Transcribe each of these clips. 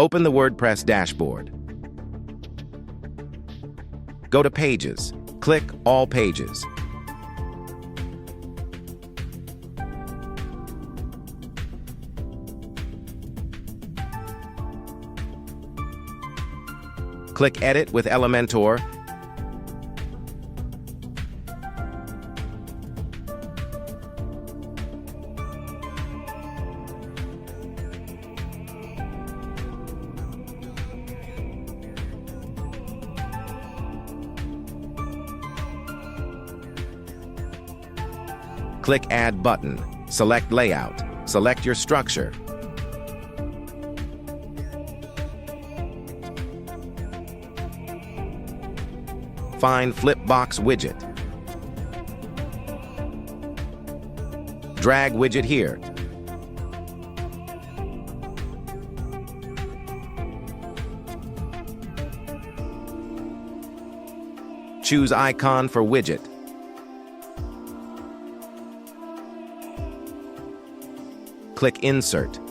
Open the WordPress dashboard. Go to Pages. Click All Pages. Click Edit with Elementor. Click Add button. Select Layout. Select your structure. Find Flipbox widget. Drag widget here. Choose icon for widget. Click Insert.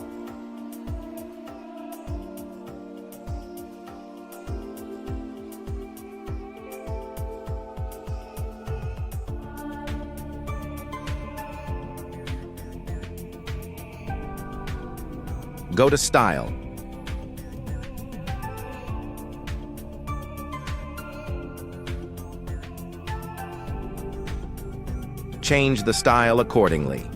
Go to Style. Change the style accordingly.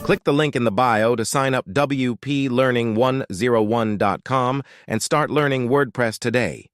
Click the link in the bio to sign up wplearning101.com and start learning WordPress today.